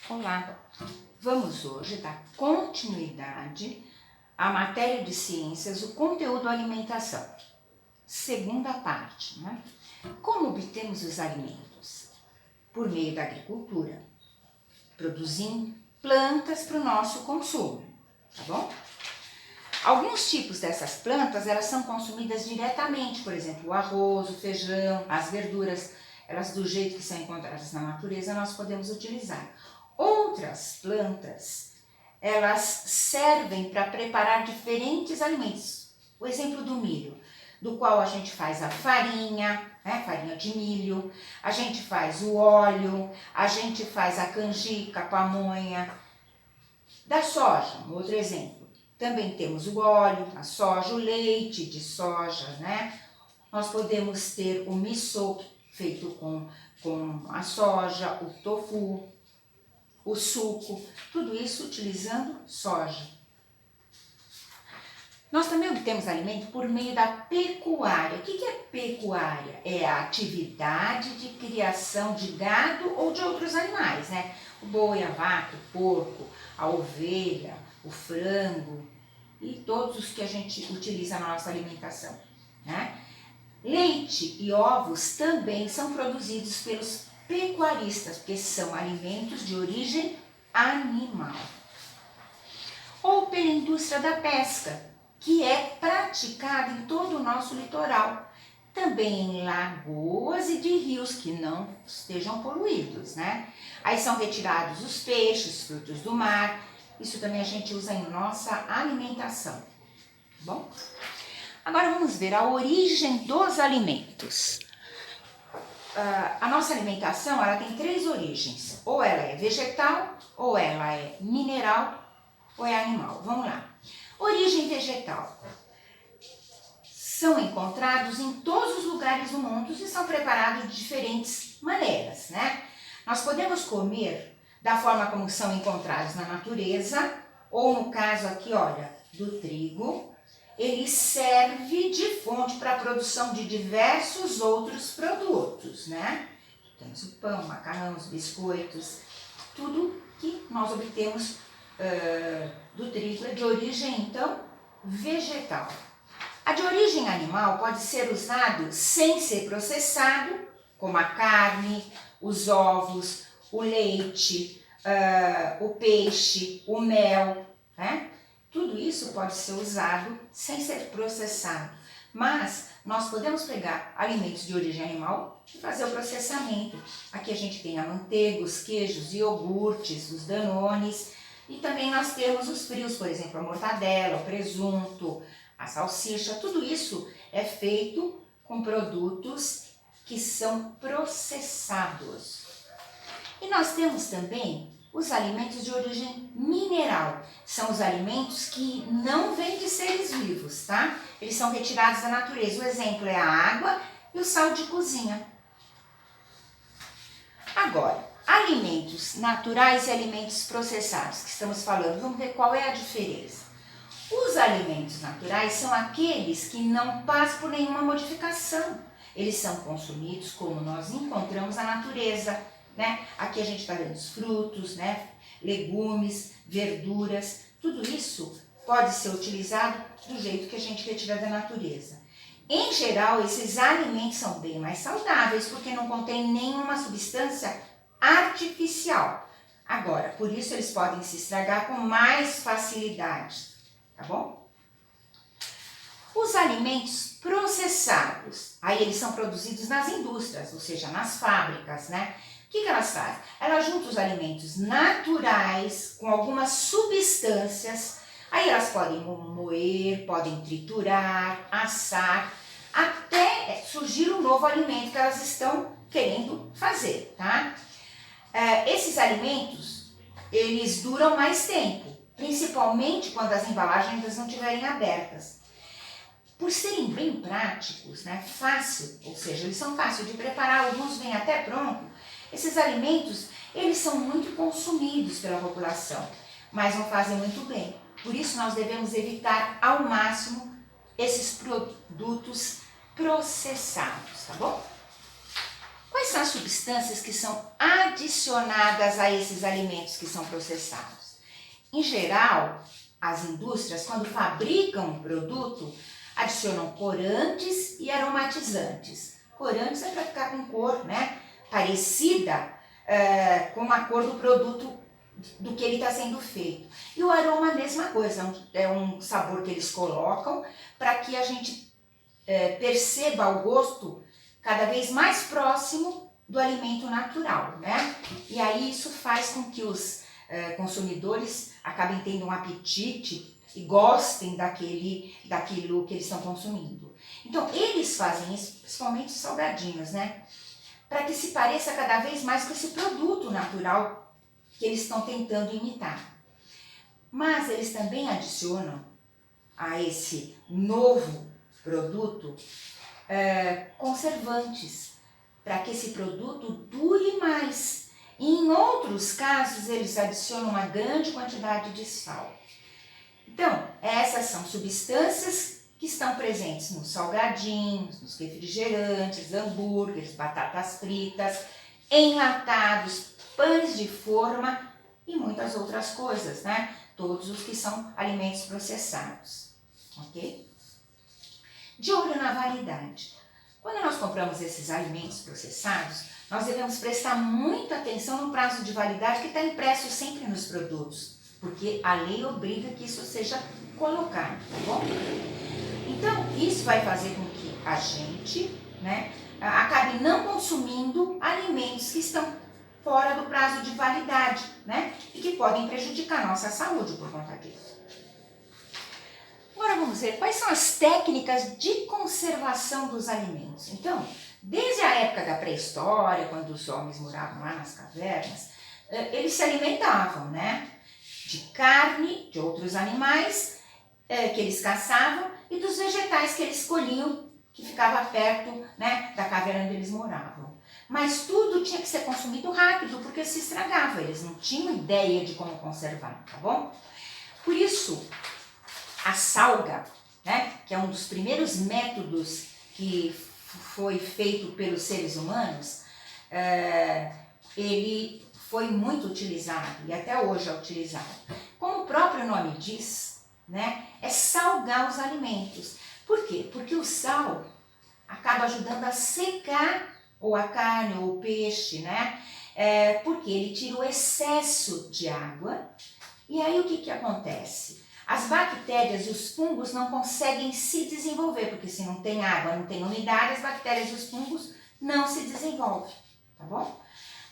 Olá, vamos hoje dar continuidade à matéria de ciências, o conteúdo alimentação. Segunda parte, né? Como obtemos os alimentos? Por meio da agricultura, produzindo plantas para o nosso consumo, tá bom? Alguns tipos dessas plantas, elas são consumidas diretamente, por exemplo, o arroz, o feijão, as verduras, elas do jeito que são encontradas na natureza, nós podemos utilizar. Outras plantas, elas servem para preparar diferentes alimentos. O exemplo do milho, do qual a gente faz a farinha, né, farinha de milho, a gente faz o óleo, a gente faz a canjica, a pamonha. Da soja, um outro exemplo, também temos o óleo, a soja, o leite de soja, né? Nós podemos ter o miso, feito com a soja, o tofu, o suco, tudo isso utilizando soja. Nós também obtemos alimento por meio da pecuária. O que é pecuária? É a atividade de criação de gado ou de outros animais, né? O boi, a vaca, o porco, a ovelha, o frango e todos os que a gente utiliza na nossa alimentação, né? Leite e ovos também são produzidos pelos pecuaristas, porque são alimentos de origem animal. Ou pela indústria da pesca, que é praticada em todo o nosso litoral, também em lagoas e de rios que não estejam poluídos, né? Aí são retirados os peixes, frutos do mar, isso também a gente usa em nossa alimentação, tá bom? Agora vamos ver a origem dos alimentos. A nossa alimentação, ela tem três origens, ou ela é vegetal, ou ela é mineral, ou é animal. Vamos lá. Origem vegetal. São encontrados em todos os lugares do mundo e são preparados de diferentes maneiras, né? Nós podemos comer da forma como são encontrados na natureza, ou no caso aqui, olha, do trigo. Ele serve de fonte para a produção de diversos outros produtos, né? Temos o pão, o macarrão, os biscoitos, tudo que nós obtemos do trigo é de origem, então, vegetal. A de origem animal pode ser usado sem ser processado, como a carne, os ovos, o leite, o peixe, o mel, né? Tudo isso pode ser usado sem ser processado, mas nós podemos pegar alimentos de origem animal e fazer o processamento. Aqui a gente tem a manteiga, os queijos, iogurtes, os danones, e também nós temos os frios, por exemplo, a mortadela, o presunto, a salsicha, tudo isso é feito com produtos que são processados. E nós temos também os alimentos de origem mineral. São os alimentos que não vêm de seres vivos, tá? Eles são retirados da natureza. O exemplo é a água e o sal de cozinha. Agora, alimentos naturais e alimentos processados, que estamos falando, vamos ver qual é a diferença. Os alimentos naturais são aqueles que não passam por nenhuma modificação. Eles são consumidos como nós encontramos na natureza, né? Aqui a gente está vendo os frutos, né? Legumes, verduras, tudo isso pode ser utilizado do jeito que a gente retira da natureza. Em geral, esses alimentos são bem mais saudáveis porque não contêm nenhuma substância artificial. Agora, por isso eles podem se estragar com mais facilidade, tá bom? Os alimentos processados, aí eles são produzidos nas indústrias, ou seja, nas fábricas, né? O que elas fazem? Elas juntam os alimentos naturais com algumas substâncias, aí elas podem moer, podem triturar, assar, até surgir um novo alimento que elas estão querendo fazer, tá? Esses alimentos, eles duram mais tempo, principalmente quando as embalagens não estiverem abertas. Por serem bem práticos, né, fácil, ou seja, eles são fáceis de preparar, alguns vêm até pronto, esses alimentos, eles são muito consumidos pela população, mas não fazem muito bem. Por isso nós devemos evitar ao máximo esses produtos processados, tá bom? Quais são as substâncias que são adicionadas a esses alimentos que são processados? Em geral, as indústrias, quando fabricam um produto, adicionam corantes e aromatizantes. Corantes é para ficar com cor, né, parecida com a cor do produto do que ele está sendo feito. E o aroma a mesma coisa, é um sabor que eles colocam para que a gente perceba o gosto cada vez mais próximo do alimento natural, né? E aí isso faz com que os consumidores acabem tendo um apetite e gostem daquilo que eles estão consumindo. Então, eles fazem isso, principalmente os salgadinhos, né? Para que se pareça cada vez mais com esse produto natural que eles estão tentando imitar. Mas eles também adicionam a esse novo produto conservantes, para que esse produto dure mais. E em outros casos, eles adicionam uma grande quantidade de sal. Então, essas são substâncias que estão presentes nos salgadinhos, nos refrigerantes, hambúrgueres, batatas fritas, enlatados, pães de forma e muitas outras coisas, né? Todos os que são alimentos processados, ok? De olho na validade. Quando nós compramos esses alimentos processados, nós devemos prestar muita atenção no prazo de validade que está impresso sempre nos produtos, porque a lei obriga que isso seja colocado, tá bom? Então, isso vai fazer com que a gente, né, acabe não consumindo alimentos que estão fora do prazo de validade, né, e que podem prejudicar a nossa saúde por conta disso. Agora vamos ver quais são as técnicas de conservação dos alimentos. Então, desde a época da pré-história, quando os homens moravam lá nas cavernas, eles se alimentavam, né, de carne de outros animais que eles caçavam e dos vegetais que eles colhiam, que ficava perto, né, da caverna onde eles moravam. Mas tudo tinha que ser consumido rápido, porque se estragava, eles não tinham ideia de como conservar, tá bom? Por isso, a salga, né, que é um dos primeiros métodos que foi feito pelos seres humanos, ele foi muito utilizado e até hoje é utilizado. Como o próprio nome diz, né, é salgar os alimentos. Por quê? Porque o sal acaba ajudando a secar ou a carne ou o peixe, né? Porque ele tira o excesso de água. E aí o que acontece? As bactérias e os fungos não conseguem se desenvolver, porque se não tem água, não tem umidade, as bactérias e os fungos não se desenvolvem, tá bom?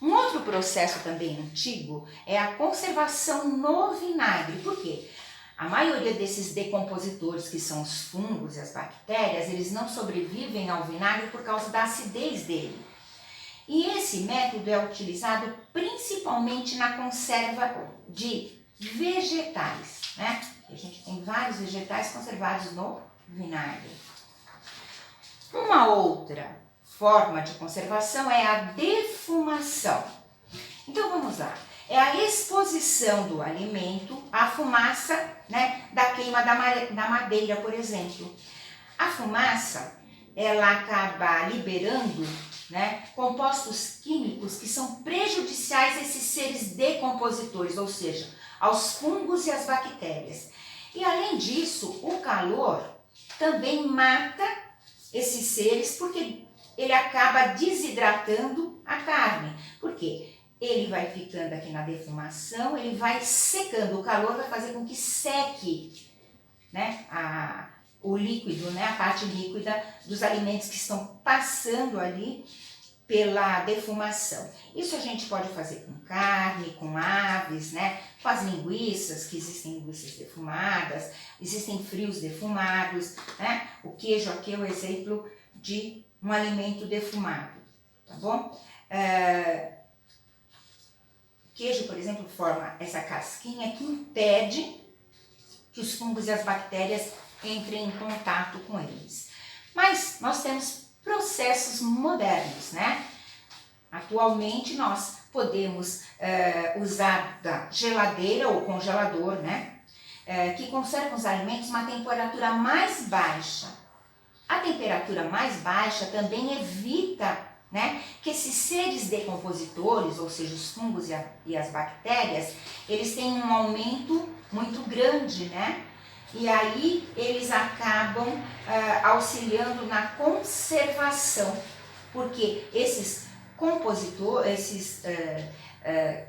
Um outro processo também antigo é a conservação no vinagre. Por quê? A maioria desses decompositores, que são os fungos e as bactérias, eles não sobrevivem ao vinagre por causa da acidez dele. E esse método é utilizado principalmente na conserva de vegetais, né? A gente tem vários vegetais conservados no vinagre. Uma outra forma de conservação é a defumação. Então vamos lá. É a exposição do alimento à fumaça, né, da queima da madeira, por exemplo. A fumaça, ela acaba liberando, né, compostos químicos que são prejudiciais a esses seres decompositores, ou seja, aos fungos e às bactérias. E além disso, o calor também mata esses seres, porque ele acaba desidratando a carne. Por quê? Ele vai ficando aqui na defumação, ele vai secando, o calor vai fazer com que seque, né, o líquido, né, a parte líquida dos alimentos que estão passando ali pela defumação. Isso a gente pode fazer com carne, com aves, né, com as linguiças, que existem linguiças defumadas, existem frios defumados, né, o queijo aqui é o exemplo de um alimento defumado, tá bom? Queijo, por exemplo, forma essa casquinha que impede que os fungos e as bactérias entrem em contato com eles. Mas nós temos processos modernos, né? Atualmente nós podemos usar da geladeira ou congelador, né? Que conservam os alimentos a uma temperatura mais baixa. A temperatura mais baixa também evita né? Que esses seres decompositores, ou seja, os fungos e as bactérias, eles têm um aumento muito grande, né? E aí eles acabam auxiliando na conservação, porque esses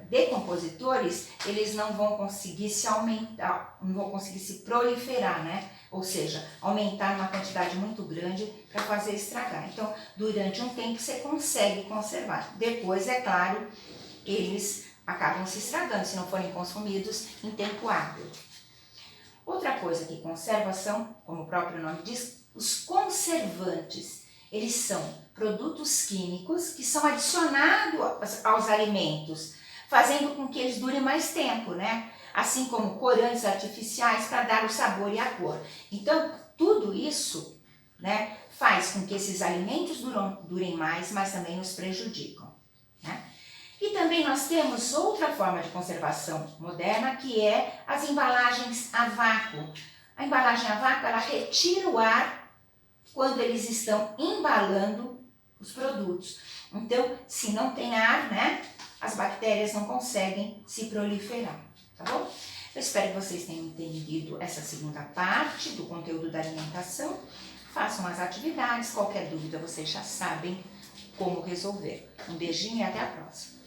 decompositores, eles não vão conseguir se aumentar, não vão conseguir se proliferar, né? Ou seja, aumentar uma quantidade muito grande para fazer estragar. Então, durante um tempo você consegue conservar. Depois, é claro, eles acabam se estragando se não forem consumidos em tempo hábil. Outra coisa que conserva são, como o próprio nome diz, os conservantes. Eles são produtos químicos que são adicionados aos alimentos, fazendo com que eles durem mais tempo, né? Assim como corantes artificiais para dar o sabor e a cor. Então, tudo isso, né, faz com que esses alimentos durem mais, mas também os prejudicam, né? E também nós temos outra forma de conservação moderna, que é as embalagens a vácuo. A embalagem a vácuo, ela retira o ar quando eles estão embalando os produtos. Então, se não tem ar, né, as bactérias não conseguem se proliferar, tá bom? Eu espero que vocês tenham entendido essa segunda parte do conteúdo da alimentação. Façam as atividades, qualquer dúvida vocês já sabem como resolver. Um beijinho e até a próxima.